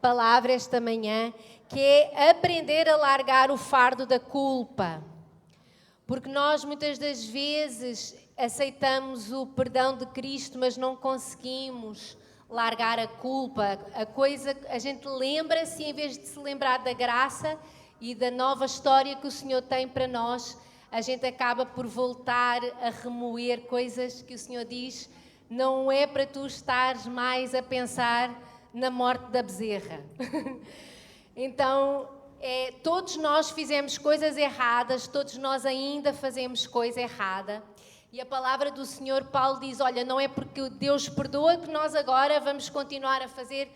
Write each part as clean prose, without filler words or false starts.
palavra esta manhã, que é aprender a largar o fardo da culpa. Porque nós muitas das vezes aceitamos o perdão de Cristo, mas não conseguimos largar a culpa. A gente lembra-se, em vez de se lembrar da graça e da nova história que o Senhor tem para nós, a gente acaba por voltar a remoer coisas que o Senhor diz, não é para tu estares mais a pensar na morte da bezerra. Então, todos nós fizemos coisas erradas, todos nós ainda fazemos coisa errada. E a palavra do Senhor, Paulo diz, olha, não é porque Deus perdoa que nós agora vamos continuar a fazer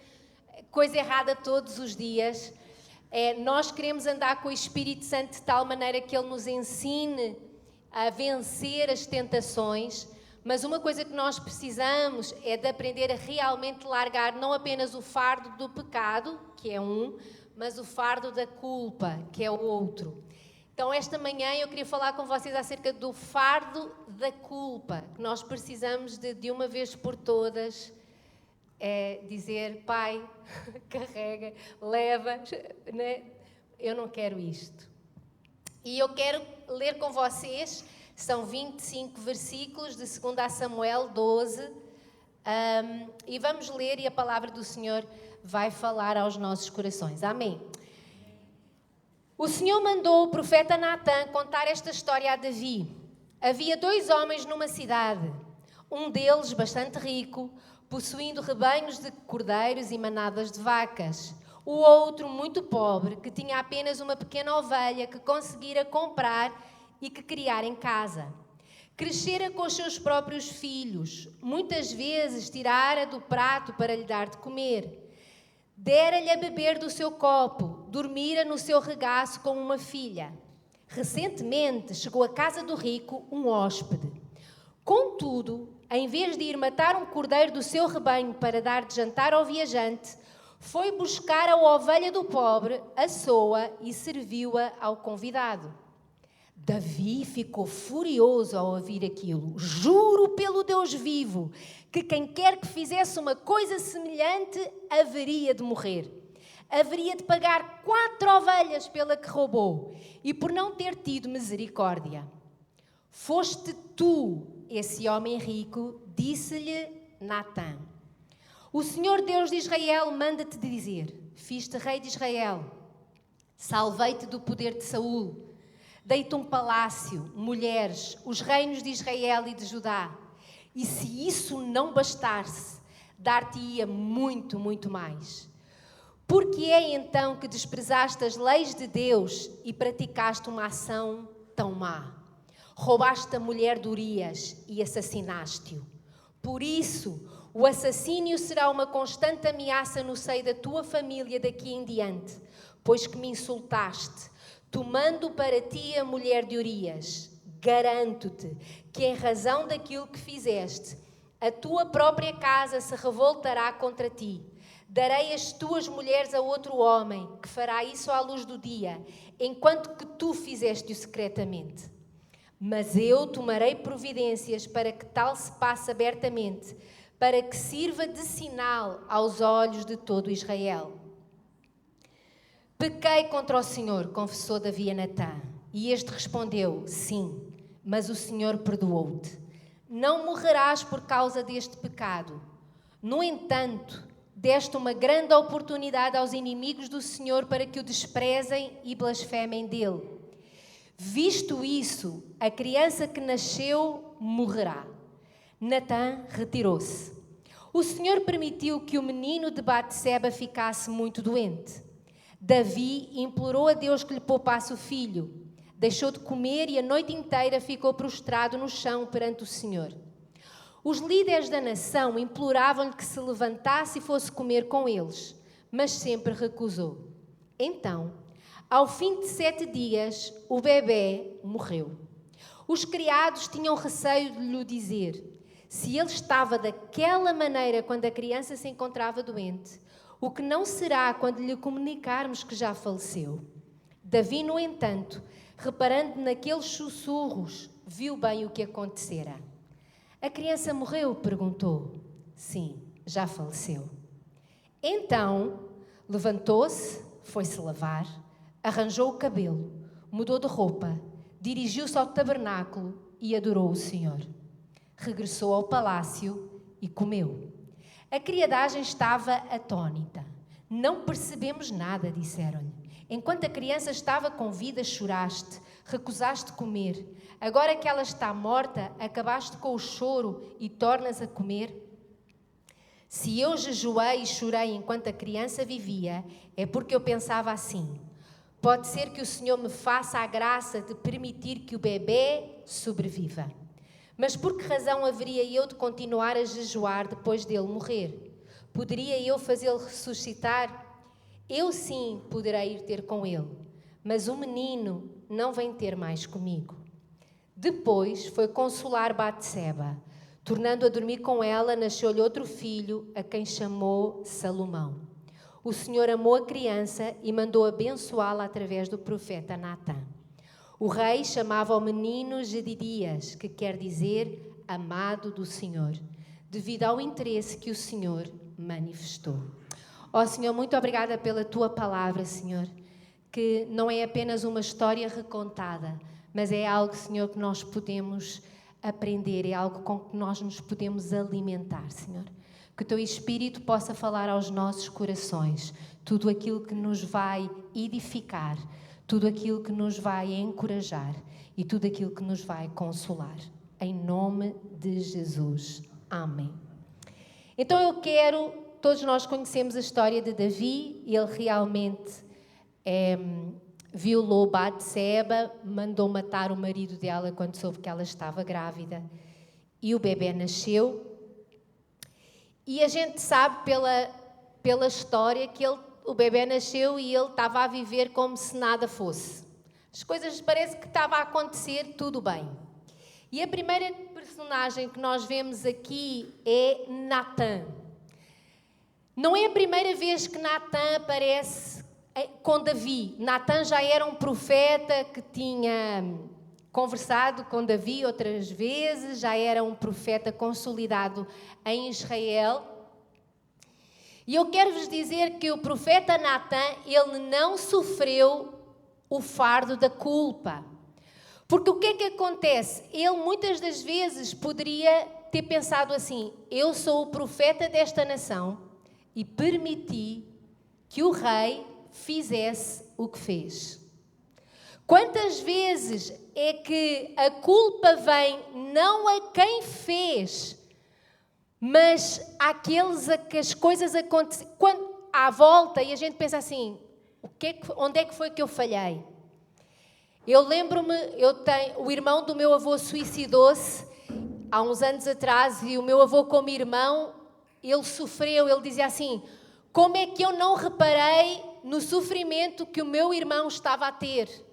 coisa errada todos os dias. Nós queremos andar com o Espírito Santo de tal maneira que Ele nos ensine a vencer as tentações, mas uma coisa que nós precisamos é de aprender a realmente largar não apenas o fardo do pecado, que é mas o fardo da culpa, que é o outro. Então, esta manhã eu queria falar com vocês acerca do fardo da culpa, que nós precisamos de uma vez por todas dizer, Pai, carrega, leva, né? Eu não quero isto. E eu quero ler com vocês, são 25 versículos de 2 Samuel 12, e vamos ler e a palavra do Senhor vai falar aos nossos corações. Amém. O Senhor mandou o profeta Natã contar esta história a Davi. Havia 2 homens numa cidade, um deles bastante rico, possuindo rebanhos de cordeiros e manadas de vacas. O outro, muito pobre, que tinha apenas uma pequena ovelha que conseguira comprar e que criar em casa. Crescera com os seus próprios filhos, muitas vezes tirara do prato para lhe dar de comer. Dera-lhe a beber do seu copo, dormira no seu regaço como uma filha. Recentemente chegou à casa do rico um hóspede. Contudo, em vez de ir matar um cordeiro do seu rebanho para dar de jantar ao viajante, foi buscar a ovelha do pobre, assou-a e serviu-a ao convidado. Davi ficou furioso ao ouvir aquilo. Juro pelo Deus vivo que quem quer que fizesse uma coisa semelhante haveria de morrer. Haveria de pagar 4 ovelhas pela que roubou e por não ter tido misericórdia. Foste tu, esse homem rico, disse-lhe Natã. O Senhor Deus de Israel manda-te dizer, fiz-te rei de Israel, salvei-te do poder de Saul, dei-te um palácio, mulheres, os reinos de Israel e de Judá. E se isso não bastasse, dar-te-ia muito, muito mais. Por que é então que desprezaste as leis de Deus e praticaste uma ação tão má? Roubaste a mulher de Urias e assassinaste-o. Por isso, o assassínio será uma constante ameaça no seio da tua família daqui em diante, pois que me insultaste, tomando para ti a mulher de Urias. Garanto-te que, em razão daquilo que fizeste, a tua própria casa se revoltará contra ti. Darei as tuas mulheres a outro homem, que fará isso à luz do dia, enquanto que tu fizeste-o secretamente. Mas eu tomarei providências para que tal se passe abertamente, para que sirva de sinal aos olhos de todo Israel. Pequei contra o Senhor, confessou Davi a Natã. E este respondeu, sim, mas o Senhor perdoou-te. Não morrerás por causa deste pecado. No entanto, deste uma grande oportunidade aos inimigos do Senhor para que o desprezem e blasfemem dele. Visto isso, a criança que nasceu morrerá. Natã retirou-se. O Senhor permitiu que o menino de Batseba ficasse muito doente. Davi implorou a Deus que lhe poupasse o filho. Deixou de comer e a noite inteira ficou prostrado no chão perante o Senhor. Os líderes da nação imploravam-lhe que se levantasse e fosse comer com eles, mas sempre recusou. Então, ao fim de 7 dias, o bebê morreu. Os criados tinham receio de lhe dizer, se ele estava daquela maneira quando a criança se encontrava doente, o que não será quando lhe comunicarmos que já faleceu? Davi, no entanto, reparando naqueles sussurros, viu bem o que acontecera. A criança morreu? Perguntou. Sim, já faleceu. Então, Levantou-se, foi-se lavar, arranjou o cabelo, mudou de roupa, dirigiu-se ao tabernáculo e adorou o Senhor. Regressou ao palácio e comeu. A criadagem estava atônita. Não percebemos nada, disseram-lhe. Enquanto a criança estava com vida, choraste, recusaste comer. Agora que ela está morta, acabaste com o choro e tornas a comer? Se eu jejuei e chorei enquanto a criança vivia, é porque eu pensava assim: pode ser que o Senhor me faça a graça de permitir que o bebê sobreviva. Mas por que razão haveria eu de continuar a jejuar depois dele morrer? Poderia eu fazê-lo ressuscitar? Eu sim poderei ir ter com ele, mas o menino não vem ter mais comigo. Depois foi consolar Batseba. Tornando a dormir com ela, nasceu-lhe outro filho, a quem chamou Salomão. O Senhor amou a criança e mandou abençoá-la através do profeta Natã. O rei chamava o menino Jedidias, que quer dizer amado do Senhor, devido ao interesse que o Senhor manifestou. Ó Senhor, muito obrigada pela Tua palavra, Senhor, que não é apenas uma história recontada, mas é algo, Senhor, que nós podemos aprender, é algo com que nós nos podemos alimentar, Senhor. Que o Teu Espírito possa falar aos nossos corações tudo aquilo que nos vai edificar, tudo aquilo que nos vai encorajar e tudo aquilo que nos vai consolar. Em nome de Jesus. Amém. Então todos nós conhecemos a história de Davi, ele realmente violou Batseba, mandou matar o marido dela quando soube que ela estava grávida e o bebê nasceu. E a gente sabe pela história que o bebê nasceu e ele estava a viver como se nada fosse. As coisas parece que estava a acontecer tudo bem. E a primeira personagem que nós vemos aqui é Natã. Não é a primeira vez que Natã aparece com Davi. Natã já era um profeta que tinha conversado com Davi outras vezes, já era um profeta consolidado em Israel. E eu quero vos dizer que o profeta Natã, ele não sofreu o fardo da culpa. Porque o que é que acontece? Ele muitas das vezes poderia ter pensado assim: eu sou o profeta desta nação e permiti que o rei fizesse o que fez. Quantas vezes é que a culpa vem não a quem fez, mas àqueles a que as coisas acontecem à volta, e a gente pensa assim: onde é que foi que eu falhei? Eu lembro-me, o irmão do meu avô suicidou-se há uns anos atrás e o meu avô, como irmão, ele sofreu, ele dizia assim: como é que eu não reparei no sofrimento que o meu irmão estava a ter?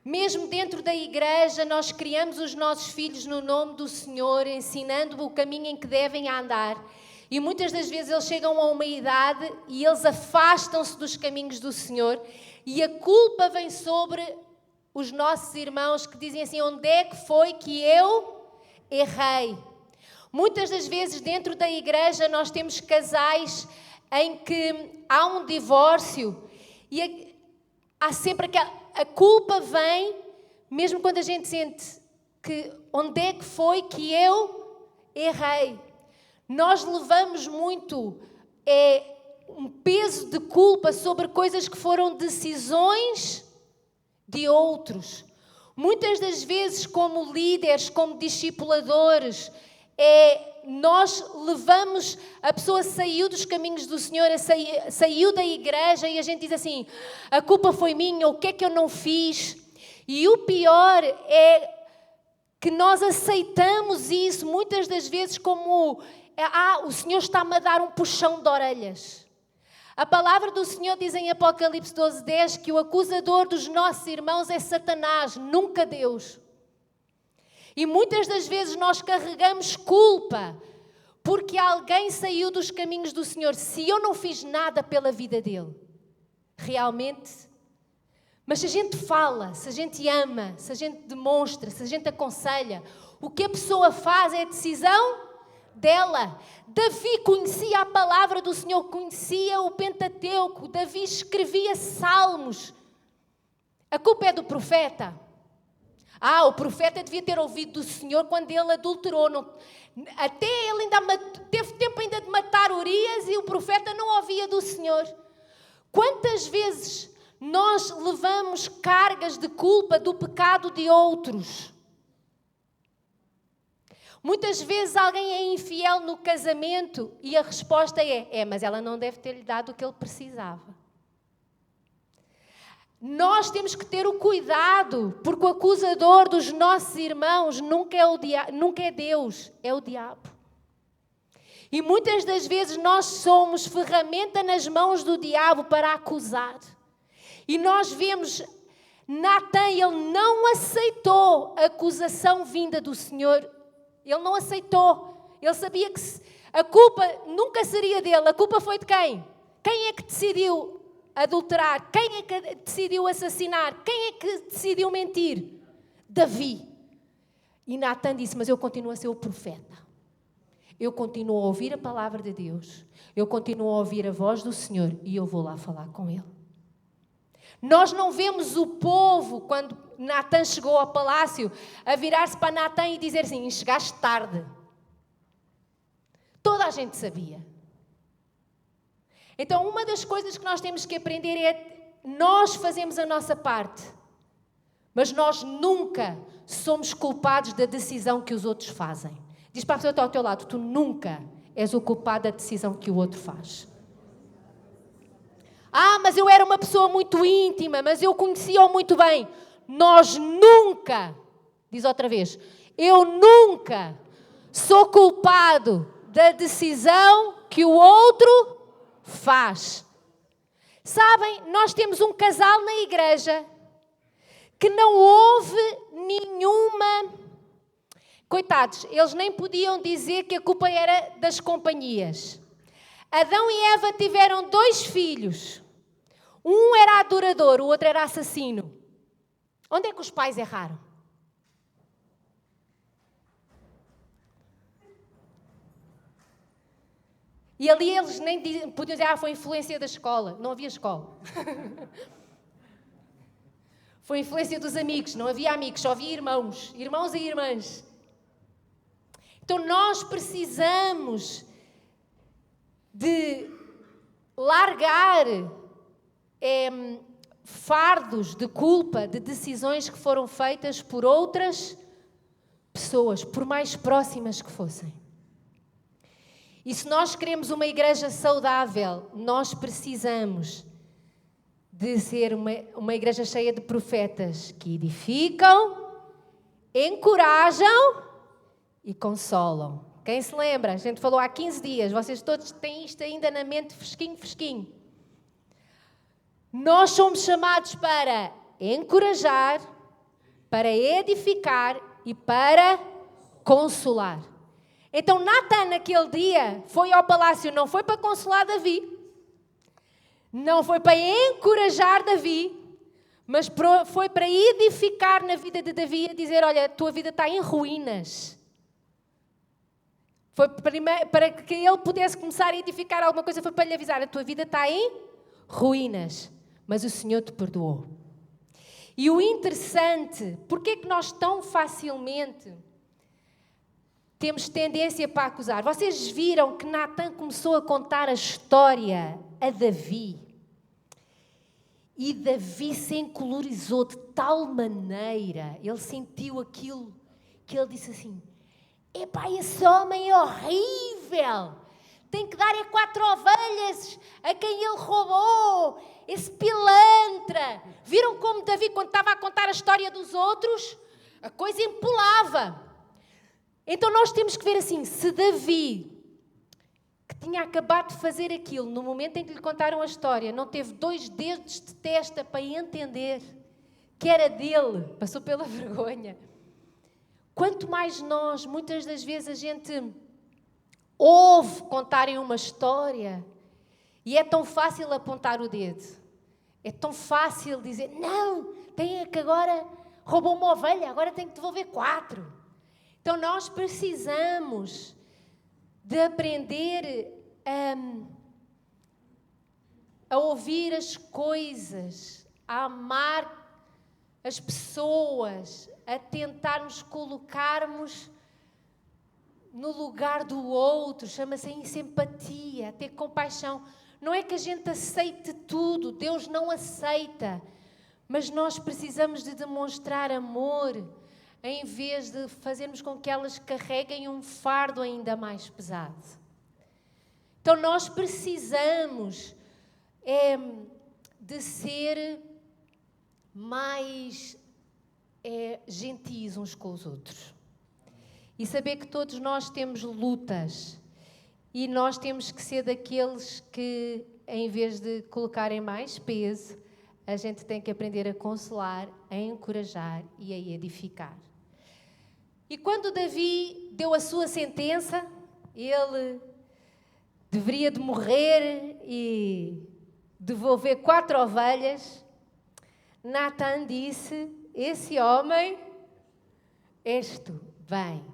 Mesmo dentro da igreja, nós criamos os nossos filhos no nome do Senhor, ensinando o caminho em que devem andar. E muitas das vezes eles chegam a uma idade e eles afastam-se dos caminhos do Senhor. E a culpa vem sobre os nossos irmãos que dizem assim: onde é que foi que eu errei? Muitas das vezes dentro da igreja nós temos casais em que há um divórcio e há sempre a culpa vem, mesmo quando a gente sente que onde é que foi que eu errei. Nós levamos muito um peso de culpa sobre coisas que foram decisões de outros. Muitas das vezes, como líderes, como discipuladores, nós levamos, a pessoa saiu dos caminhos do Senhor, saiu da igreja e a gente diz assim: a culpa foi minha, o que é que eu não fiz? E o pior é que nós aceitamos isso muitas das vezes como o Senhor está-me a dar um puxão de orelhas. A palavra do Senhor diz em Apocalipse 12:10 que o acusador dos nossos irmãos é Satanás, nunca Deus. E muitas das vezes nós carregamos culpa porque alguém saiu dos caminhos do Senhor. Se eu não fiz nada pela vida dele, realmente. Mas se a gente fala, se a gente ama, se a gente demonstra, se a gente aconselha, o que a pessoa faz é decisão dela. Davi conhecia a palavra do Senhor, conhecia o Pentateuco, Davi escrevia salmos. A culpa é do profeta. O profeta devia ter ouvido do Senhor quando ele adulterou. Até ele ainda teve tempo ainda de matar Urias e o profeta não ouvia do Senhor. Quantas vezes nós levamos cargas de culpa do pecado de outros? Muitas vezes alguém é infiel no casamento e a resposta mas ela não deve ter-lhe dado o que ele precisava. Nós temos que ter o cuidado, porque o acusador dos nossos irmãos nunca é Deus, é o diabo. E muitas das vezes nós somos ferramenta nas mãos do diabo para acusar. E nós vemos, Natan, ele não aceitou a acusação vinda do Senhor. Ele não aceitou. Ele sabia que a culpa nunca seria dele. A culpa foi de quem? Quem é que decidiu adulterar? Quem é que decidiu assassinar? Quem é que decidiu mentir? Davi. E Natan disse, mas eu continuo a ser o profeta. Eu continuo a ouvir a palavra de Deus. Eu continuo a ouvir a voz do Senhor e eu vou lá falar com ele. Nós não vemos o povo, quando Natan chegou ao palácio, a virar-se para Natan e dizer assim, chegaste tarde. Toda a gente sabia. Então, uma das coisas que nós temos que aprender é, nós fazemos a nossa parte, mas nós nunca somos culpados da decisão que os outros fazem. Diz para a pessoa que está ao teu lado, tu nunca és o culpado da decisão que o outro faz. Mas eu era uma pessoa muito íntima, mas eu conhecia-o muito bem. Nós nunca, diz outra vez, eu nunca sou culpado da decisão que o outro faz. Sabem, nós temos um casal na igreja que não houve nenhuma... Coitados, eles nem podiam dizer que a culpa era das companhias. Adão e Eva tiveram 2 filhos. Um era adorador, o outro era assassino. Onde é que os pais erraram? E ali eles nem podiam dizer, foi influência da escola. Não havia escola. Foi influência dos amigos. Não havia amigos, só havia irmãos. Irmãos e irmãs. Então nós precisamos de largar fardos de culpa, de decisões que foram feitas por outras pessoas, por mais próximas que fossem. E se nós queremos uma igreja saudável, nós precisamos de ser uma igreja cheia de profetas que edificam, encorajam e consolam. Quem se lembra? A gente falou há 15 dias, vocês todos têm isto ainda na mente fresquinho. Nós somos chamados para encorajar, para edificar e para consolar. Então Natan naquele dia foi ao palácio, não foi para consolar Davi, não foi para encorajar Davi, mas foi para edificar na vida de Davi e dizer, olha, a tua vida está em ruínas. Foi para que ele pudesse começar a edificar alguma coisa, foi para lhe avisar, a tua vida está em ruínas, mas o Senhor te perdoou. E o interessante, porque é que nós tão facilmente temos tendência para acusar? Vocês viram que Natan começou a contar a história a Davi. E Davi se encolorizou de tal maneira, ele sentiu aquilo, que ele disse assim, epá, esse homem é horrível, tem que dar 4 ovelhas a quem ele roubou, esse pilantra. Viram como Davi, quando estava a contar a história dos outros, a coisa empolava. Então nós temos que ver assim, se Davi, que tinha acabado de fazer aquilo, no momento em que lhe contaram a história, não teve 2 dedos de testa para entender que era dele, passou pela vergonha. Quanto mais nós, muitas das vezes a gente ouve contarem uma história e é tão fácil apontar o dedo. É tão fácil dizer, não, tem que agora roubou uma ovelha, agora tem que devolver 4. Então nós precisamos de aprender a ouvir as coisas, a amar as pessoas, a tentarmos colocarmos no lugar do outro, chama-se em simpatia, a ter compaixão. Não é que a gente aceite tudo, Deus não aceita, mas nós precisamos de demonstrar amor, em vez de fazermos com que elas carreguem um fardo ainda mais pesado. Então nós precisamos de ser mais gentis uns com os outros. E saber que todos nós temos lutas e nós temos que ser daqueles que, em vez de colocarem mais peso, a gente tem que aprender a consolar, a encorajar e a edificar. E quando Davi deu a sua sentença, ele deveria de morrer e devolver 4 ovelhas, Natan disse: esse homem és tu, vem.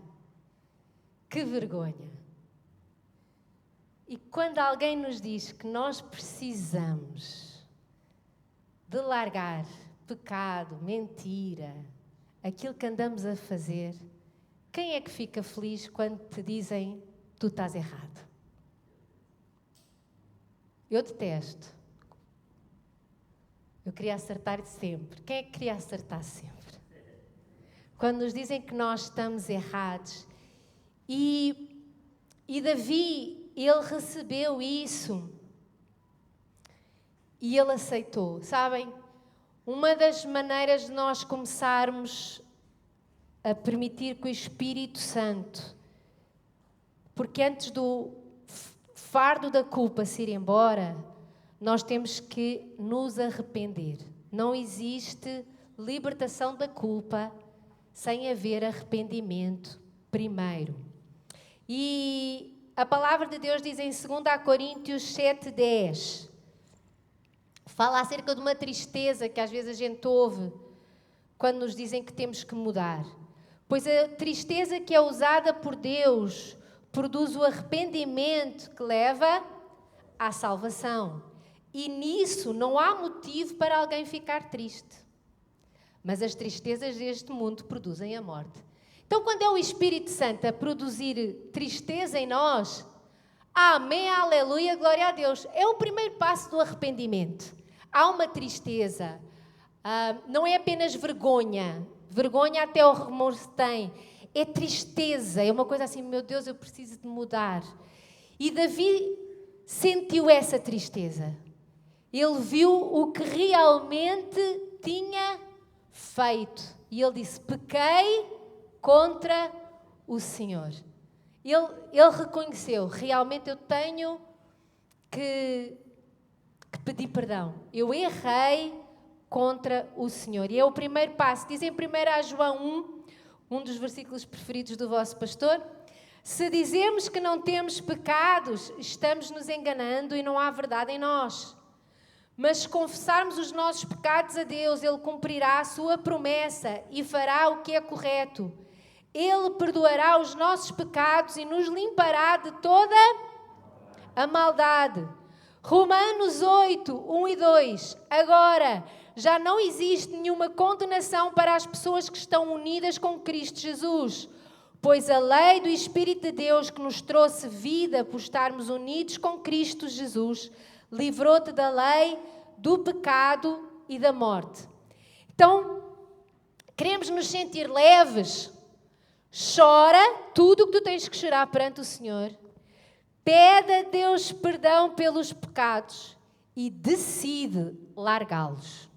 Que vergonha! E quando alguém nos diz que nós precisamos de largar pecado, mentira, aquilo que andamos a fazer, quem é que fica feliz quando te dizem tu estás errado? Eu detesto. Eu queria acertar sempre. Quem é que queria acertar sempre? Quando nos dizem que nós estamos errados. E Davi, ele recebeu isso e ele aceitou. Sabem, uma das maneiras de nós começarmos a permitir que o Espírito Santo, porque antes do fardo da culpa se ir embora, nós temos que nos arrepender. Não existe libertação da culpa sem haver arrependimento primeiro. E a palavra de Deus diz em 2 Coríntios 7:10, fala acerca de uma tristeza que às vezes a gente ouve quando nos dizem que temos que mudar. Pois a tristeza que é usada por Deus produz o arrependimento que leva à salvação. E nisso não há motivo para alguém ficar triste. Mas as tristezas deste mundo produzem a morte. Então, quando é o Espírito Santo a produzir tristeza em nós, amém, aleluia, glória a Deus. É o primeiro passo do arrependimento. Há uma tristeza. Não é apenas vergonha. Vergonha até o remorso tem. É tristeza. É uma coisa assim, meu Deus, eu preciso de mudar. E Davi sentiu essa tristeza. Ele viu o que realmente tinha feito. E ele disse, pequei contra o Senhor. Ele reconheceu, realmente eu tenho que pedir perdão. Eu errei contra o Senhor. E é o primeiro passo. Diz em 1 João 1 dos versículos preferidos do vosso pastor, se dizemos que não temos pecados, estamos nos enganando e não há verdade em nós. Mas se confessarmos os nossos pecados a Deus, Ele cumprirá a sua promessa e fará o que é correto. Ele perdoará os nossos pecados e nos limpará de toda a maldade. Romanos 8, 1 e 2. Agora, já não existe nenhuma condenação para as pessoas que estão unidas com Cristo Jesus, pois a lei do Espírito de Deus que nos trouxe vida por estarmos unidos com Cristo Jesus, livrou-te da lei, do pecado e da morte. Então, queremos nos sentir leves. Chora tudo o que tu tens que chorar perante o Senhor. Pede a Deus perdão pelos pecados e decide largá-los.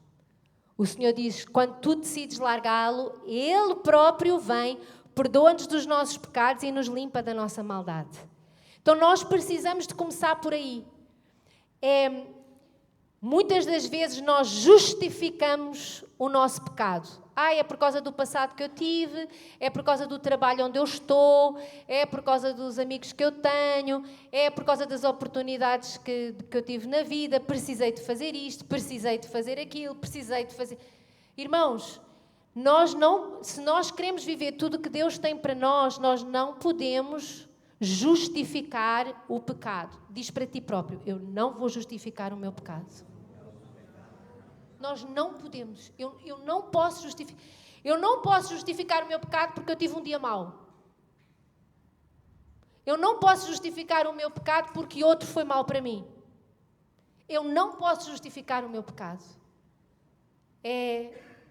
O Senhor diz, quando tu decides largá-lo, Ele próprio vem, perdoa-nos dos nossos pecados e nos limpa da nossa maldade. Então nós precisamos de começar por aí. Muitas das vezes nós justificamos o nosso pecado. É por causa do passado que eu tive, é por causa do trabalho onde eu estou, é por causa dos amigos que eu tenho, é por causa das oportunidades que eu tive na vida, precisei de fazer isto, precisei de fazer aquilo, precisei de fazer... Irmãos, se nós queremos viver tudo o que Deus tem para nós, nós não podemos justificar o pecado. Diz para ti próprio, eu não vou justificar o meu pecado. Nós não podemos. Eu não posso justificar. Eu não posso justificar o meu pecado porque eu tive um dia mau. Eu não posso justificar o meu pecado porque outro foi mau para mim. Eu não posso justificar o meu pecado.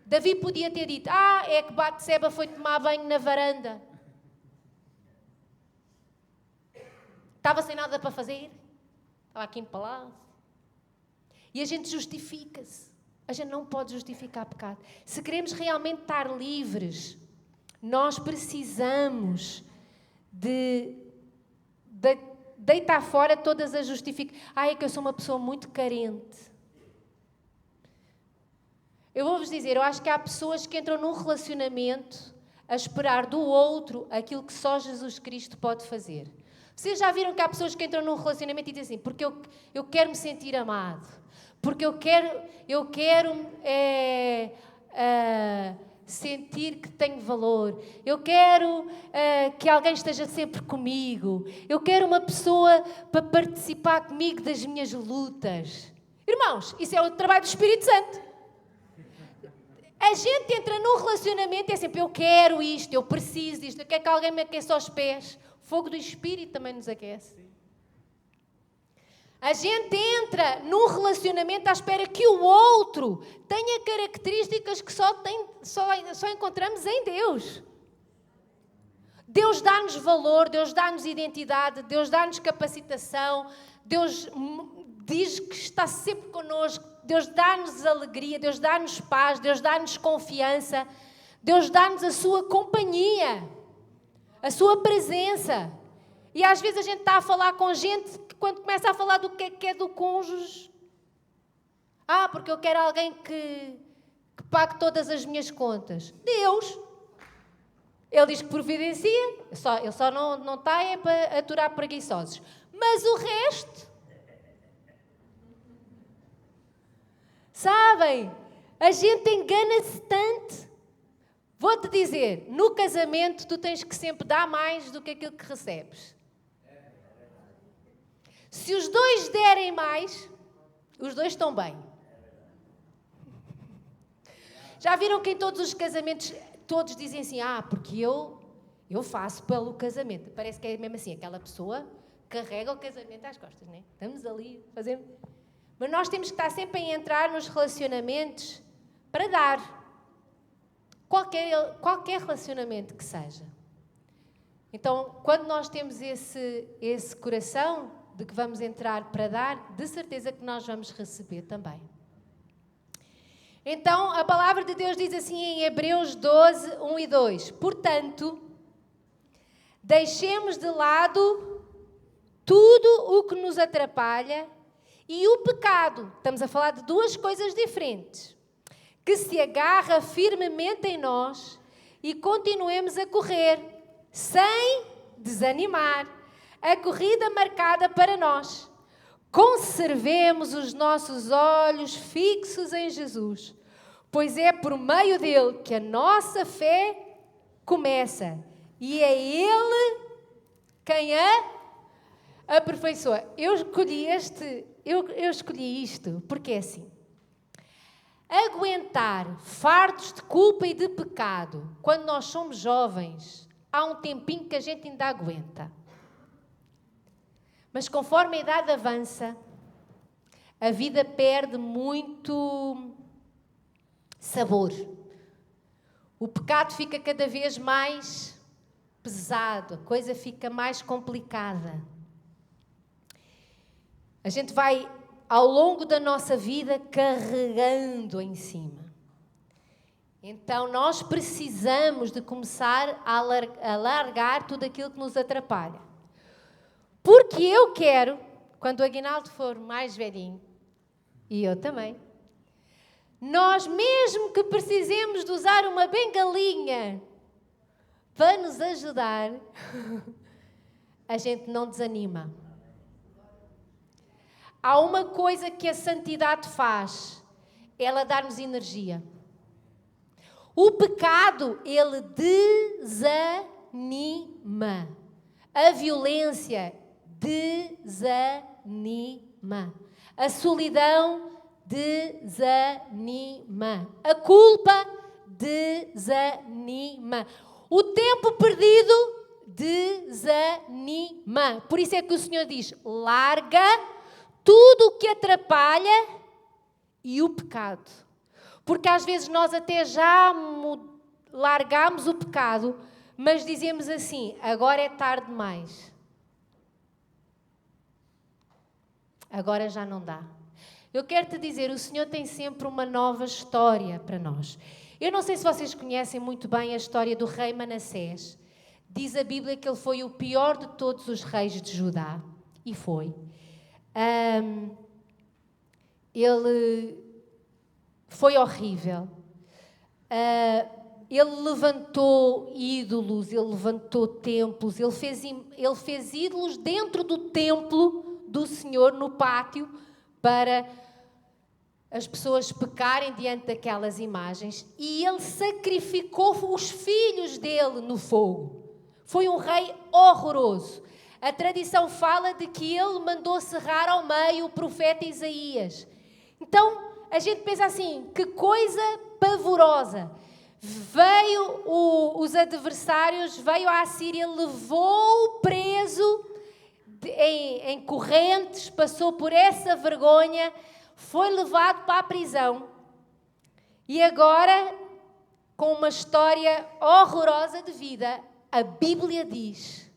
Davi podia ter dito, é que Batseba foi tomar banho na varanda. Estava sem nada para fazer. Estava aqui em palácio. E a gente justifica-se. A gente não pode justificar pecado. Se queremos realmente estar livres, nós precisamos de deitar fora todas as justificações. É que eu sou uma pessoa muito carente. Eu vou-vos dizer, eu acho que há pessoas que entram num relacionamento a esperar do outro aquilo que só Jesus Cristo pode fazer. Vocês já viram que há pessoas que entram num relacionamento e dizem assim, porque eu quero me sentir amado, porque eu quero sentir que tenho valor, eu quero que alguém esteja sempre comigo, eu quero uma pessoa para participar comigo das minhas lutas. Irmãos, isso é o trabalho do Espírito Santo. A gente entra num relacionamento e é sempre, eu quero isto, eu preciso disto, eu quero que alguém me aqueça aos pés. O fogo do Espírito também nos aquece. A gente entra num relacionamento à espera que o outro tenha características que só encontramos em Deus. Deus dá-nos valor, Deus dá-nos identidade, Deus dá-nos capacitação, Deus diz que está sempre connosco, Deus dá-nos alegria, Deus dá-nos paz, Deus dá-nos confiança, Deus dá-nos a sua companhia, a sua presença. E às vezes a gente está a falar com gente que quando começa a falar do que é do cônjuge, porque eu quero alguém que pague todas as minhas contas. Deus, Ele diz que providencia, Ele só não está para aturar preguiçosos. Mas o resto, sabem, a gente engana-se tanto. Vou-te dizer, no casamento tu tens que sempre dar mais do que aquilo que recebes. Se os dois derem mais, os dois estão bem. Já viram que em todos os casamentos todos dizem assim, porque eu faço pelo casamento. Parece que é mesmo assim, aquela pessoa carrega o casamento às costas, não é? Estamos ali, fazendo... Mas nós temos que estar sempre a entrar nos relacionamentos para dar. Qualquer relacionamento que seja. Então, quando nós temos esse coração de que vamos entrar para dar, de certeza que nós vamos receber também. Então, a palavra de Deus diz assim em Hebreus 12, 1 e 2. Portanto, deixemos de lado tudo o que nos atrapalha e o pecado. Estamos a falar de duas coisas diferentes. Que se agarra firmemente em nós e continuemos a correr, sem desanimar, a corrida marcada para nós. Conservemos os nossos olhos fixos em Jesus, pois é por meio dele que a nossa fé começa e é ele quem a aperfeiçoa. Eu escolhi isto porque é assim. Aguentar fardos de culpa e de pecado, quando nós somos jovens, há um tempinho que a gente ainda aguenta. Mas conforme a idade avança, a vida perde muito sabor. O pecado fica cada vez mais pesado, a coisa fica mais complicada. A gente vai, ao longo da nossa vida, carregando em cima. Então, nós precisamos de começar a largar tudo aquilo que nos atrapalha. Porque eu quero, quando o Aguinaldo for mais velhinho, e eu também, nós mesmo que precisemos de usar uma bengalinha para nos ajudar, a gente não desanima. Há uma coisa que a santidade faz, ela dá-nos energia. O pecado, ele desanima. A violência desanima. A solidão desanima. A culpa desanima. O tempo perdido desanima. Por isso é que o Senhor diz: larga tudo o que atrapalha e o pecado. Porque às vezes nós até já largamos o pecado, mas dizemos assim: agora é tarde demais. Agora já não dá. Eu quero te dizer, o Senhor tem sempre uma nova história para nós. Eu não sei se vocês conhecem muito bem a história do rei Manassés. Diz a Bíblia que ele foi o pior de todos os reis de Judá. E foi. Ele foi horrível. Ele levantou ídolos, ele levantou templos, ele fez ídolos dentro do templo do Senhor, no pátio, para as pessoas pecarem diante daquelas imagens. E ele sacrificou os filhos dele no fogo. Foi um rei horroroso. A tradição fala de que ele mandou serrar ao meio o profeta Isaías. Então, a gente pensa assim, que coisa pavorosa. Veio os adversários, veio a Assíria, levou-o preso em correntes, passou por essa vergonha, foi levado para a prisão. E agora, com uma história horrorosa de vida, a Bíblia diz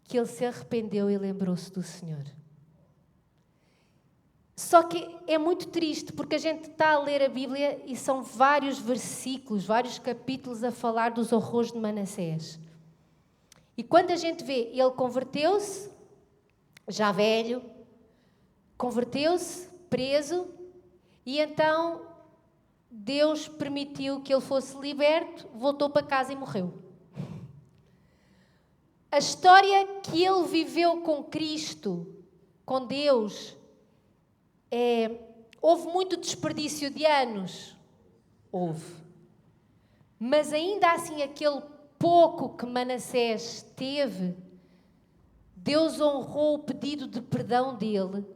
que ele se arrependeu e lembrou-se do Senhor. Só que é muito triste, porque a gente está a ler a Bíblia e são vários versículos, vários capítulos a falar dos horrores de Manassés. E quando a gente vê, ele converteu-se, já velho, converteu-se, preso, e então Deus permitiu que ele fosse liberto, voltou para casa e morreu. A história que ele viveu com Cristo, com Deus, houve muito desperdício de anos. Houve. Mas ainda assim, aquele pouco que Manassés teve, Deus honrou o pedido de perdão dele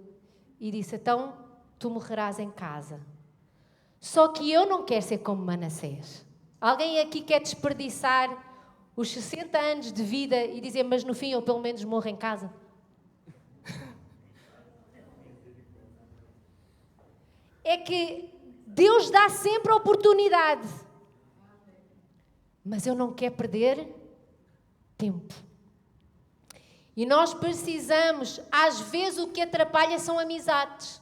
e disse: então, tu morrerás em casa. Só que eu não quero ser como Manassés. Alguém aqui quer desperdiçar os 60 anos de vida e dizer: mas no fim eu pelo menos morro em casa? É que Deus dá sempre a oportunidade. Mas eu não quero perder tempo. E nós precisamos, às vezes o que atrapalha são amizades.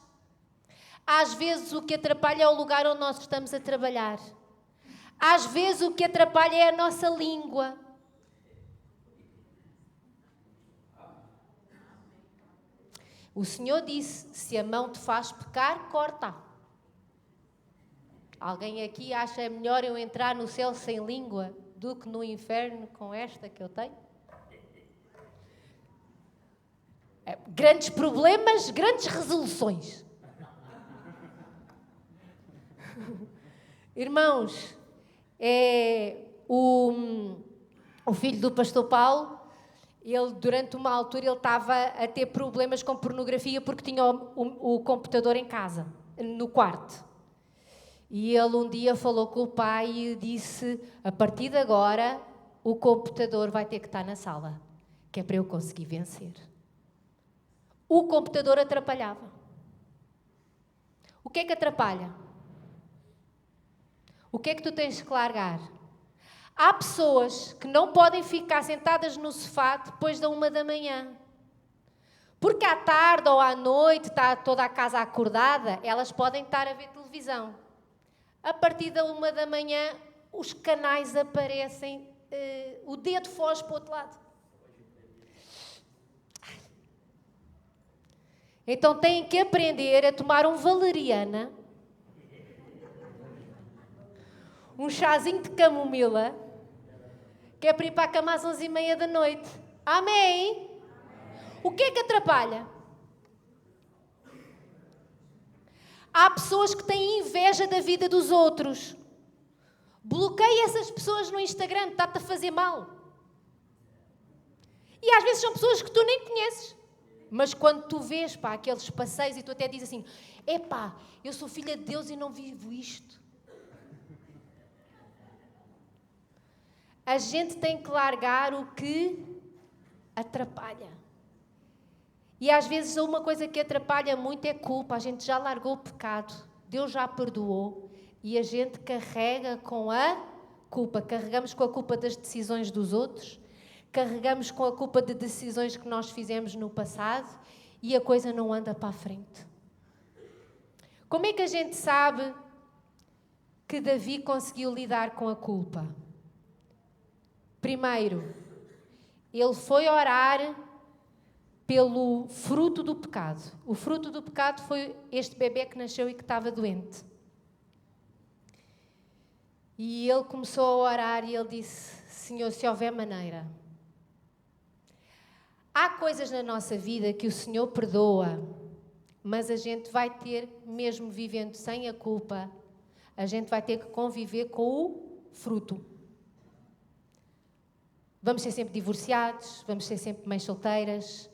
Às vezes o que atrapalha é o lugar onde nós estamos a trabalhar. Às vezes o que atrapalha é a nossa língua. O Senhor disse: se a mão te faz pecar, corta. Alguém aqui acha melhor eu entrar no céu sem língua do que no inferno com esta que eu tenho? Grandes problemas, grandes resoluções. Irmãos, o filho do pastor Paulo, ele durante uma altura ele estava a ter problemas com pornografia porque tinha o computador em casa, no quarto. E ele um dia falou com o pai e disse: a partir de agora o computador vai ter que estar na sala, que é para eu conseguir vencer. O computador atrapalhava. O que é que atrapalha? O que é que tu tens que largar? Há pessoas que não podem ficar sentadas no sofá depois da 1h, porque à tarde ou à noite está toda a casa acordada, elas podem estar a ver televisão. A partir da 1h, os canais aparecem, o dedo foge para o outro lado. Então têm que aprender a tomar um valeriana, um chazinho de camomila, que é para ir para a cama às 11h30. Amém? O que é que atrapalha? Há pessoas que têm inveja da vida dos outros. Bloqueia essas pessoas no Instagram, está-te a fazer mal. E às vezes são pessoas que tu nem conheces. Mas quando tu vês, pá, aqueles passeios e tu até dizes assim, epá, eu sou filha de Deus e não vivo isto. A gente tem que largar o que atrapalha. E às vezes uma coisa que atrapalha muito é culpa. A gente já largou o pecado, Deus já perdoou e a gente carrega com a culpa. Carregamos com a culpa das decisões dos outros, carregamos com a culpa de decisões que nós fizemos no passado e a coisa não anda para a frente. Como é que a gente sabe que Davi conseguiu lidar com a culpa? Primeiro, ele foi orar pelo fruto do pecado. O fruto do pecado foi este bebê que nasceu e que estava doente. E ele começou a orar e ele disse, Senhor, se houver maneira. Há coisas na nossa vida que o Senhor perdoa, mas a gente vai ter, mesmo vivendo sem a culpa, a gente vai ter que conviver com o fruto. Vamos ser sempre divorciados, vamos ser sempre mães solteiras,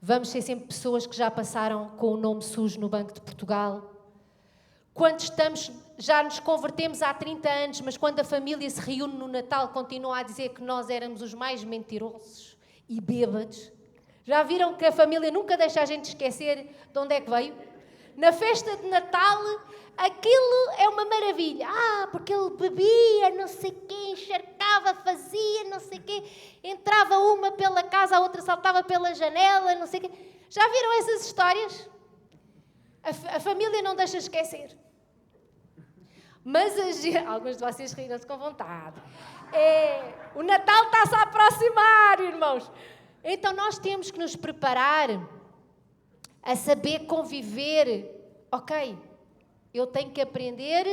vamos ser sempre pessoas que já passaram com o nome sujo no Banco de Portugal. Quando já nos convertemos há 30 anos, mas quando a família se reúne no Natal, continua a dizer que nós éramos os mais mentirosos e bêbados. Já viram que a família nunca deixa a gente esquecer de onde é que veio? Na festa de Natal, aquilo é uma maravilha. Porque ele bebia, não sei o quê, encharcava, fazia, não sei o quê. Entrava uma pela casa, a outra saltava pela janela, não sei o quê. Já viram essas histórias? A família não deixa esquecer. Mas alguns de vocês riram-se com vontade. O Natal está-se a aproximar, irmãos. Então nós temos que nos preparar a saber conviver. Ok, eu tenho que aprender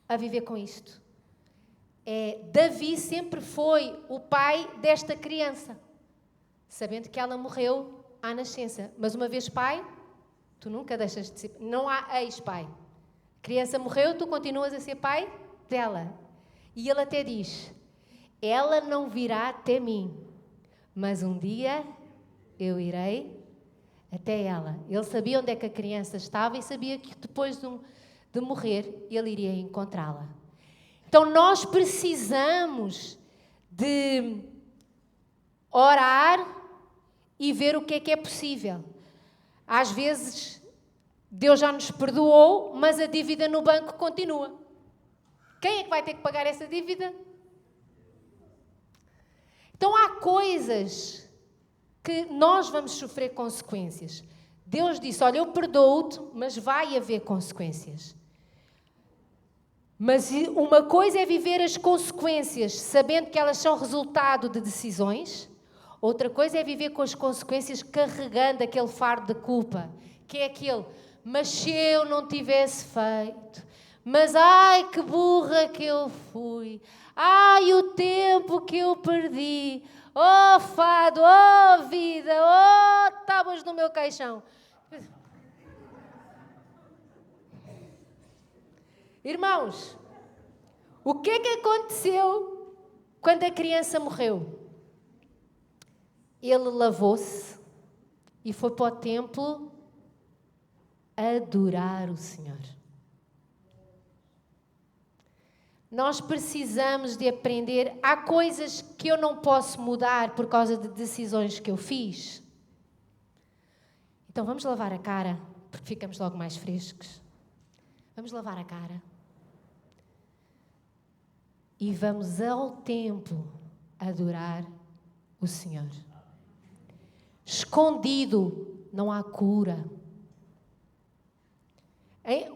a viver com isto. Davi sempre foi o pai desta criança, sabendo que ela morreu à nascença. Mas uma vez pai, tu nunca deixas de ser. Não há ex-pai. A criança morreu, tu continuas a ser pai dela. E ele até diz, ela não virá até mim, mas um dia eu irei até ela. Ele sabia onde é que a criança estava e sabia que depois de morrer, ele iria encontrá-la. Então nós precisamos de orar e ver o que é possível. Às vezes, Deus já nos perdoou, mas a dívida no banco continua. Quem é que vai ter que pagar essa dívida? Então há coisas que nós vamos sofrer consequências. Deus disse, olha, eu perdoo-te, mas vai haver consequências. Mas uma coisa é viver as consequências sabendo que elas são resultado de decisões. Outra coisa é viver com as consequências carregando aquele fardo de culpa. Que é aquele, mas se eu não tivesse feito, mas ai que burra que eu fui, ai o tempo que eu perdi, oh fado, oh vida, oh tábuas no meu caixão. Irmãos, o que é que aconteceu quando a criança morreu? Ele lavou-se e foi para o templo adorar o Senhor. Nós precisamos de aprender. Há coisas que eu não posso mudar por causa de decisões que eu fiz. Então vamos lavar a cara, porque ficamos logo mais frescos. Vamos lavar a cara. E vamos ao templo adorar o Senhor. Escondido não há cura.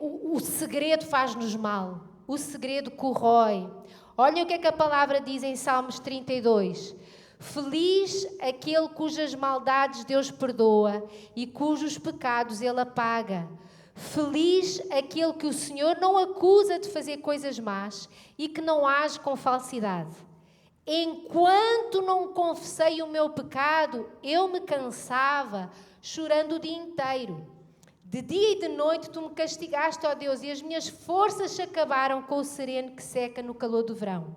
O segredo faz-nos mal. O segredo corrói. Olha o que é que a palavra diz em Salmos 32. Feliz aquele cujas maldades Deus perdoa e cujos pecados Ele apaga. Feliz aquele que o Senhor não acusa de fazer coisas más e que não age com falsidade. Enquanto não confessei o meu pecado, eu me cansava, chorando o dia inteiro. De dia e de noite tu me castigaste, ó Deus, e as minhas forças se acabaram com o sereno que seca no calor do verão.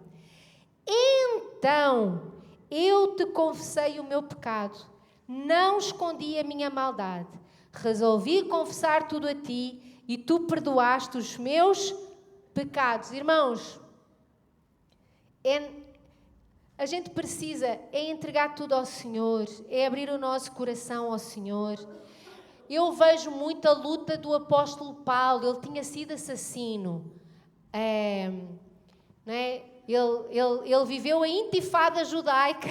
Então Eu te confessei o meu pecado, não escondi a minha maldade. Resolvi confessar tudo a ti e tu perdoaste os meus pecados. Irmãos, a gente precisa entregar tudo ao Senhor, é abrir o nosso coração ao Senhor. Eu vejo muito a luta do apóstolo Paulo. Ele tinha sido assassino. Não é? Ele viveu a intifada judaica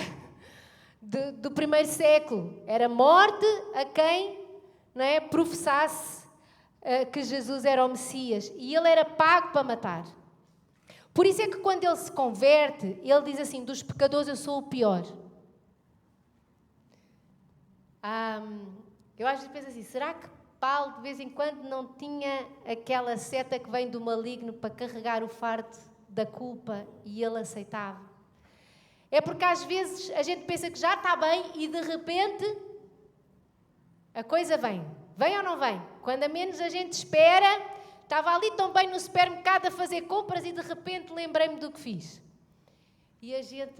do primeiro século. Era morte a quem, não é, professasse que Jesus era o Messias. E ele era pago para matar. Por isso é que quando ele se converte, ele diz assim: dos pecadores eu sou o pior. Eu às vezes penso assim, será que Paulo de vez em quando não tinha aquela seta que vem do maligno para carregar o fardo da culpa e ele aceitava? É porque às vezes a gente pensa que já está bem e de repente a coisa vem. Vem ou não vem? Quando a menos a gente espera, estava ali tão bem no supermercado a fazer compras e de repente lembrei-me do que fiz. E a gente,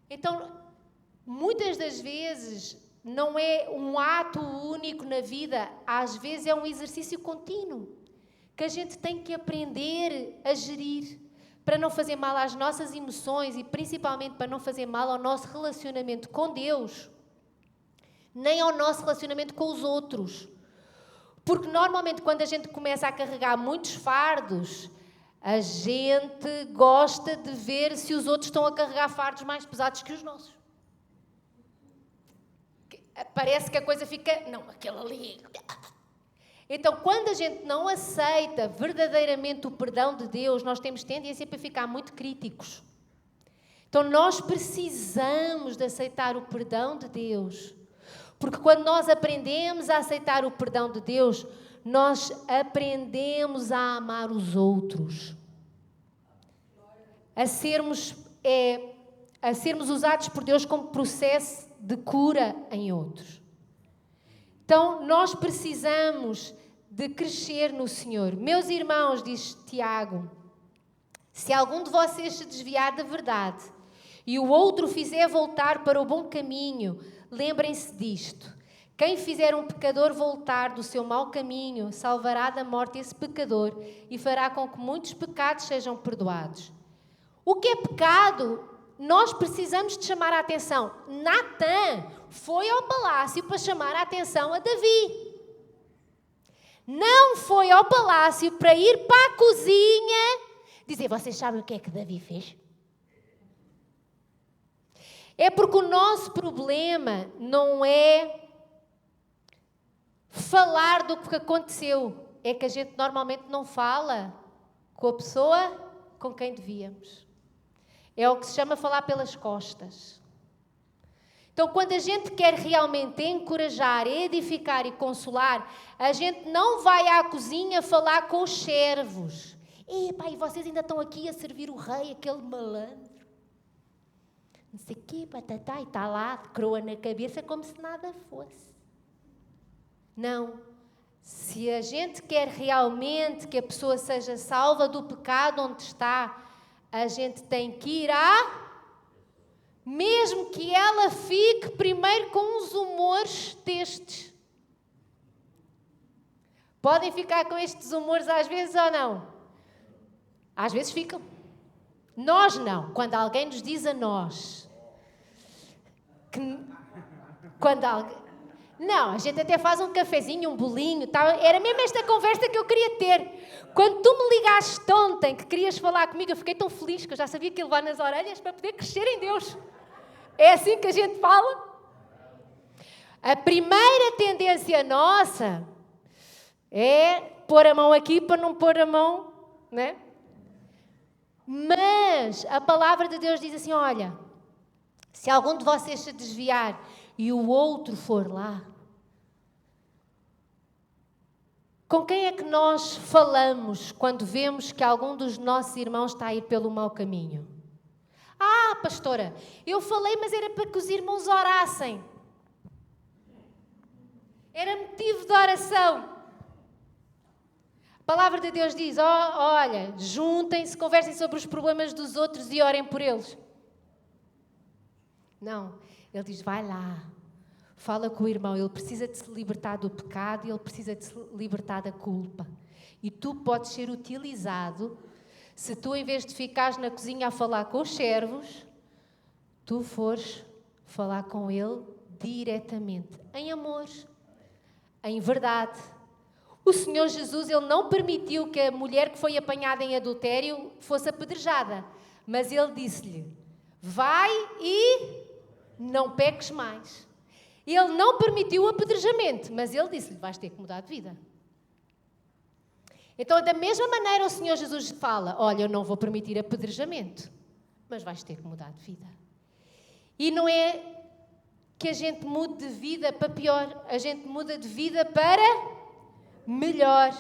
Então, muitas das vezes não é um ato único na vida, às vezes é um exercício contínuo que a gente tem que aprender a gerir para não fazer mal às nossas emoções e principalmente para não fazer mal ao nosso relacionamento com Deus, nem ao nosso relacionamento com os outros. Porque normalmente quando a gente começa a carregar muitos fardos, a gente gosta de ver se os outros estão a carregar fardos mais pesados que os nossos. Parece que a coisa fica... Não, aquele ali... Então, quando a gente não aceita verdadeiramente o perdão de Deus, nós temos tendência para ficar muito críticos. Então, nós precisamos de aceitar o perdão de Deus. Porque quando nós aprendemos a aceitar o perdão de Deus, nós aprendemos a amar os outros. A sermos usados por Deus como processo de cura em outros. Então, nós precisamos de crescer no Senhor. Meus irmãos, diz Tiago, se algum de vocês se desviar da verdade e o outro fizer voltar para o bom caminho, lembrem-se disto. Quem fizer um pecador voltar do seu mau caminho, salvará da morte esse pecador e fará com que muitos pecados sejam perdoados. O que é pecado? Nós precisamos de chamar a atenção. Natã foi ao palácio para chamar a atenção a Davi. Não foi ao palácio para ir para a cozinha dizer, vocês sabem o que é que Davi fez? É porque o nosso problema não é falar do que aconteceu. É que a gente normalmente não fala com a pessoa com quem devíamos. É o que se chama falar pelas costas. Então, quando a gente quer realmente encorajar, edificar e consolar, a gente não vai à cozinha falar com os servos. E vocês ainda estão aqui a servir o rei, aquele malandro. Não sei o quê, patatá, e está lá, de coroa na cabeça, como se nada fosse. Não. Se a gente quer realmente que a pessoa seja salva do pecado onde está, a gente tem que ir mesmo que ela fique primeiro com uns humores destes. Podem ficar com estes humores às vezes ou não? Às vezes ficam. Nós não. Quando alguém nos diz a nós Não, a gente até faz um cafezinho, um bolinho, tal. Era mesmo esta conversa que eu queria ter. Quando tu me ligaste ontem que querias falar comigo, eu fiquei tão feliz que eu já sabia que ia levar nas orelhas para poder crescer em Deus. É assim que a gente fala? A primeira tendência nossa é pôr a mão aqui para não pôr a mão, né? Mas a palavra de Deus diz assim, olha, se algum de vocês se desviar e o outro for lá, com quem é que nós falamos quando vemos que algum dos nossos irmãos está a ir pelo mau caminho? Ah, pastora, eu falei, mas era para que os irmãos orassem. Era motivo de oração. A palavra de Deus diz, olha, juntem-se, conversem sobre os problemas dos outros e orem por eles. Não, ele diz, vai lá, fala com o irmão, ele precisa de se libertar do pecado e ele precisa de se libertar da culpa. E tu podes ser utilizado, se tu em vez de ficares na cozinha a falar com os servos, tu fores falar com ele diretamente, em amor, em verdade. O Senhor Jesus, ele não permitiu que a mulher que foi apanhada em adultério fosse apedrejada, mas ele disse-lhe, vai e não peques mais. Ele não permitiu o apedrejamento, mas ele disse-lhe, vais ter que mudar de vida. Então, da mesma maneira, o Senhor Jesus fala, olha, eu não vou permitir apedrejamento, mas vais ter que mudar de vida. E não é que a gente mude de vida para pior, a gente muda de vida para melhor.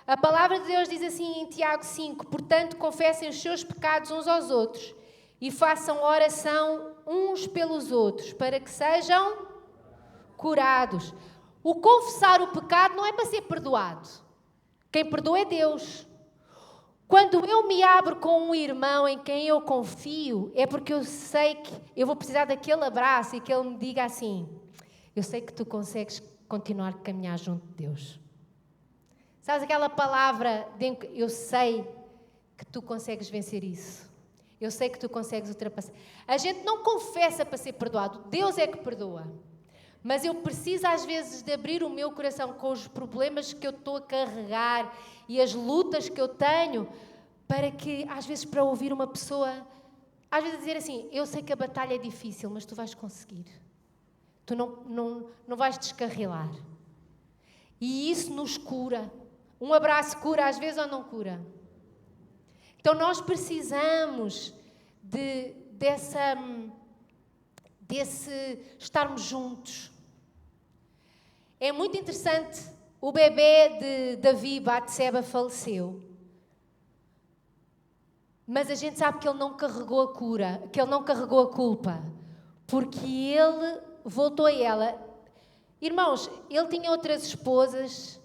A palavra de Deus diz assim em Tiago 5, portanto, confessem os seus pecados uns aos outros e façam oração uns pelos outros, para que sejam curados. O confessar o pecado não é para ser perdoado. Quem perdoa é Deus. Quando eu me abro com um irmão em quem eu confio, é porque eu sei que eu vou precisar daquele abraço e que ele me diga assim, eu sei que tu consegues continuar a caminhar junto de Deus. Sabes aquela palavra, eu sei que tu consegues vencer isso. Eu sei que tu consegues ultrapassar. A gente não confessa para ser perdoado, Deus é que perdoa. Mas eu preciso às vezes de abrir o meu coração com os problemas que eu estou a carregar e as lutas que eu tenho, para que, às vezes, para ouvir uma pessoa, às vezes dizer assim, eu sei que a batalha é difícil, mas tu vais conseguir. Tu não vais descarrilar. E isso nos cura. Um abraço cura às vezes ou não cura? Então nós precisamos desse estarmos juntos. É muito interessante, o bebê de Davi, Batseba, faleceu. Mas a gente sabe que ele não carregou a cura, que ele não carregou a culpa, porque ele voltou a ela. Irmãos, ele tinha outras esposas,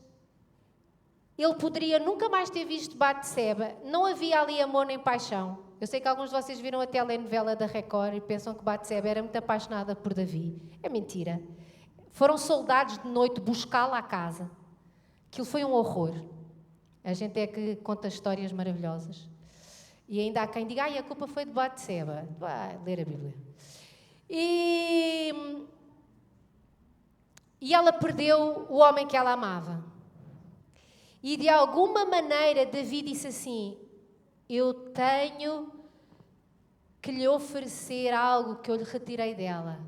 ele poderia nunca mais ter visto Batseba, não havia ali amor nem paixão. Eu sei que alguns de vocês viram a telenovela da Record e pensam que Batseba era muito apaixonada por Davi. É mentira. Foram soldados de noite buscá-la à casa. Aquilo foi um horror. A gente é que conta histórias maravilhosas. E ainda há quem diga, a culpa foi de Batseba. Vai ler a Bíblia. E ela perdeu o homem que ela amava. E de alguma maneira Davi disse assim, eu tenho que lhe oferecer algo que eu lhe retirei dela.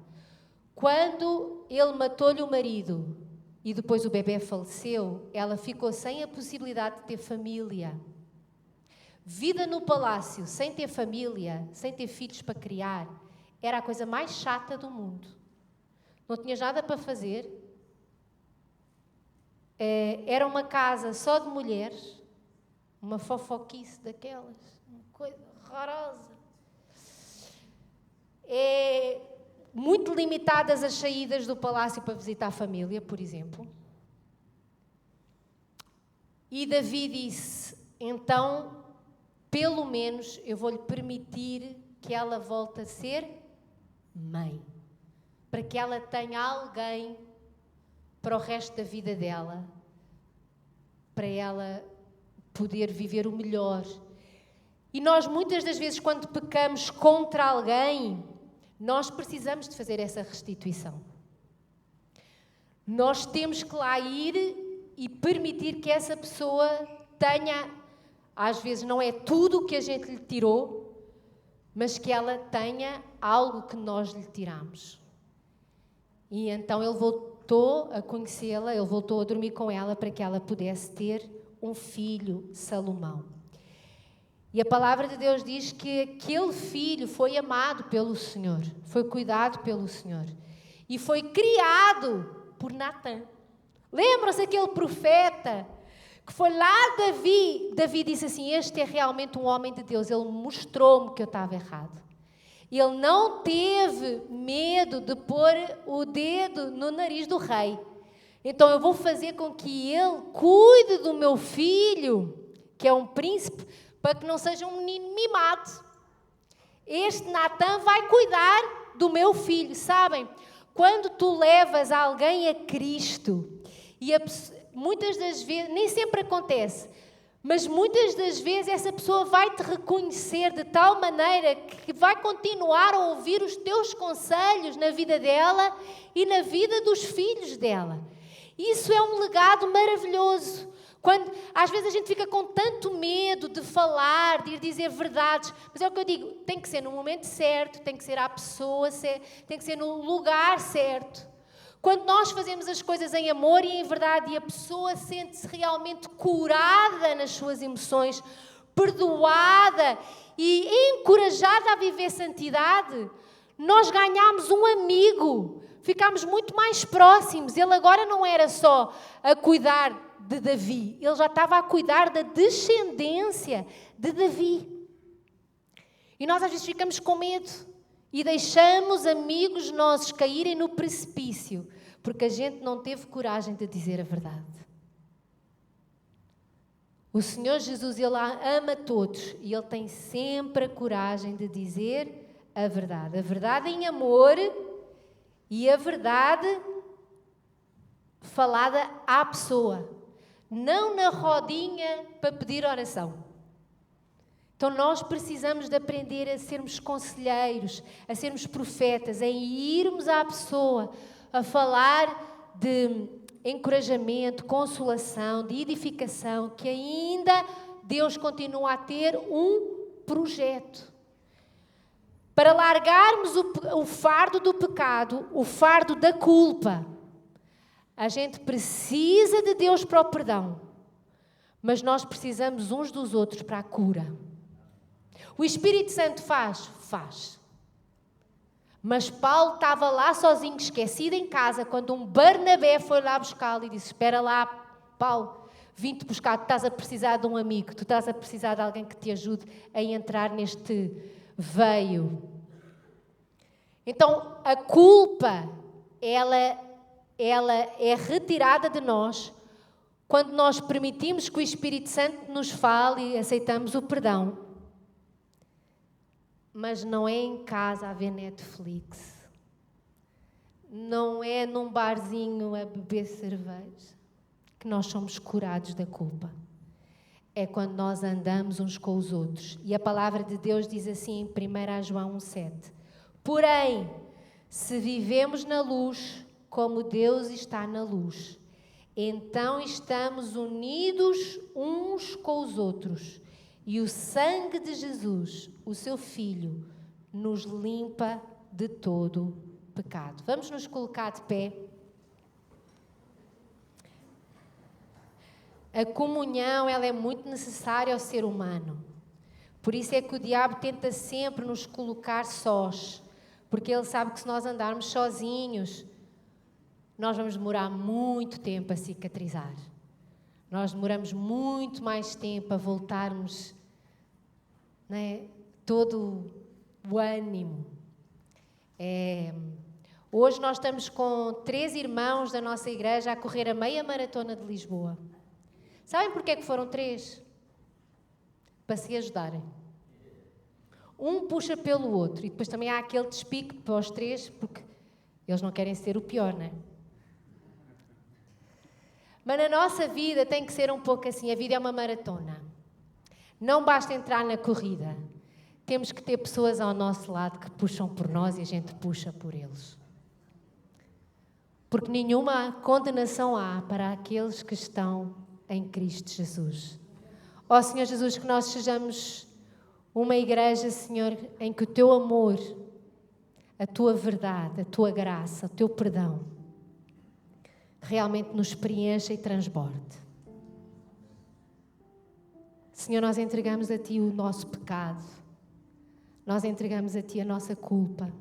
Quando ele matou-lhe o marido e depois o bebê faleceu, ela ficou sem a possibilidade de ter família. Vida no palácio, sem ter família, sem ter filhos para criar, era a coisa mais chata do mundo. Não tinhas nada para fazer. Era uma casa só de mulheres, uma fofoquice daquelas, uma coisa horrorosa. Muito limitadas as saídas do palácio para visitar a família, por exemplo. E Davi disse, então, pelo menos eu vou-lhe permitir que ela volte a ser mãe, para que ela tenha alguém para o resto da vida dela, para ela poder viver o melhor. E nós, muitas das vezes, quando pecamos contra alguém, nós precisamos de fazer essa restituição. Nós temos que lá ir e permitir que essa pessoa tenha, às vezes não é tudo o que a gente lhe tirou, mas que ela tenha algo que nós lhe tiramos. E então ele voltou a conhecê-la, ele voltou a dormir com ela para que ela pudesse ter um filho, Salomão. E a palavra de Deus diz que aquele filho foi amado pelo Senhor, foi cuidado pelo Senhor e foi criado por Natã. Lembram-se aquele profeta que foi lá Davi? Davi disse assim, este é realmente um homem de Deus, ele mostrou-me que eu estava errado. Ele não teve medo de pôr o dedo no nariz do rei. Então eu vou fazer com que ele cuide do meu filho, que é um príncipe, para que não seja um menino mimado. Este Natã vai cuidar do meu filho. Sabem, quando tu levas alguém a Cristo, e muitas das vezes, nem sempre acontece, mas muitas das vezes essa pessoa vai te reconhecer de tal maneira que vai continuar a ouvir os teus conselhos na vida dela e na vida dos filhos dela. Isso é um legado maravilhoso. Quando, às vezes a gente fica com tanto medo de falar, de ir dizer verdades, mas é o que eu digo, tem que ser no momento certo, tem que ser à pessoa, tem que ser no lugar certo. Quando nós fazemos as coisas em amor e em verdade e a pessoa sente-se realmente curada nas suas emoções, perdoada e encorajada a viver santidade, nós ganhamos um amigo, ficámos muito mais próximos. Ele agora não era só a cuidar de Davi, ele já estava a cuidar da descendência de Davi. E nós às vezes ficamos com medo e deixamos amigos nossos caírem no precipício, porque a gente não teve coragem de dizer a verdade. O Senhor Jesus, Ele ama todos e Ele tem sempre a coragem de dizer a verdade em amor e a verdade falada à pessoa, não na rodinha para pedir oração. Então nós precisamos de aprender a sermos conselheiros, a sermos profetas, a irmos à pessoa, a falar de encorajamento, consolação, de edificação, que ainda Deus continua a ter um projeto. Para largarmos o fardo do pecado, o fardo da culpa, a gente precisa de Deus para o perdão, mas nós precisamos uns dos outros para a cura. O Espírito Santo faz. Mas Paulo estava lá sozinho, esquecido em casa, quando um Barnabé foi lá buscá-lo e disse: espera lá, Paulo, vim-te buscar, tu estás a precisar de um amigo, tu estás a precisar de alguém que te ajude a entrar neste veio. Então, a culpa, ela é retirada de nós quando nós permitimos que o Espírito Santo nos fale e aceitamos o perdão. Mas não é em casa a ver Netflix. Não é num barzinho a beber cerveja que nós somos curados da culpa. É quando nós andamos uns com os outros. E a palavra de Deus diz assim em 1 João 1,7: porém, se vivemos na luz, como Deus está na luz, então estamos unidos uns com os outros. E o sangue de Jesus, o seu Filho, nos limpa de todo pecado. Vamos nos colocar de pé. A comunhão, ela é muito necessária ao ser humano. Por isso é que o diabo tenta sempre nos colocar sós. Porque ele sabe que se nós andarmos sozinhos, nós vamos demorar muito tempo a cicatrizar. Nós demoramos muito mais tempo a voltarmos, né, todo o ânimo. Hoje nós estamos com 3 irmãos da nossa igreja a correr a meia maratona de Lisboa. Sabem porquê que foram 3? Para se ajudarem. Um puxa pelo outro e depois também há aquele despique para os 3, porque eles não querem ser o pior, não é? Mas na nossa vida tem que ser um pouco assim. A vida é uma maratona. Não basta entrar na corrida. Temos que ter pessoas ao nosso lado que puxam por nós e a gente puxa por eles. Porque nenhuma condenação há para aqueles que estão em Cristo Jesus. Ó Senhor Jesus, que nós sejamos uma igreja, Senhor, em que o Teu amor, a Tua verdade, a Tua graça, o Teu perdão realmente nos preencha e transborde. Senhor, nós entregamos a Ti o nosso pecado. Nós entregamos a Ti a nossa culpa.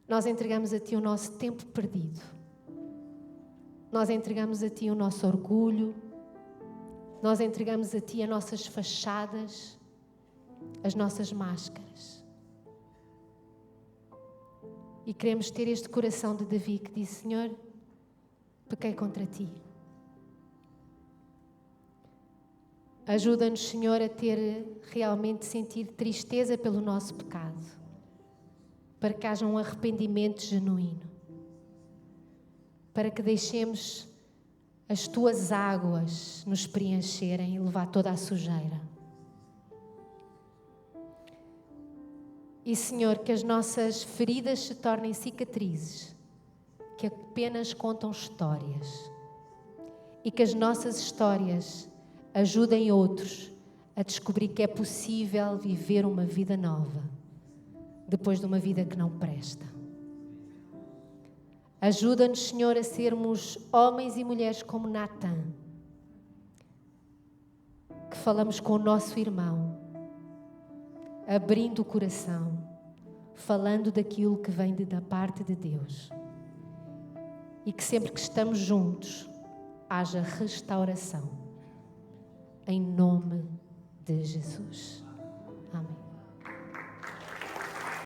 Nós entregamos a Ti o nosso tempo perdido. Nós entregamos a Ti o nosso orgulho. Nós entregamos a Ti as nossas fachadas, as nossas máscaras. E queremos ter este coração de Davi que disse: Senhor, pequei contra Ti. Ajuda-nos, Senhor, a ter realmente sentir tristeza pelo nosso pecado. para que haja um arrependimento genuíno, para que deixemos as tuas águas nos preencherem e levar toda a sujeira. E, Senhor, que as nossas feridas se tornem cicatrizes, que apenas contam histórias, e que as nossas histórias ajudem outros a descobrir que é possível viver uma vida nova, depois de uma vida que não presta. Ajuda-nos, Senhor, a sermos homens e mulheres como Natan, que falamos com o nosso irmão, abrindo o coração, falando daquilo que vem da parte de Deus. E que sempre que estamos juntos, haja restauração. Em nome de Jesus. Amém.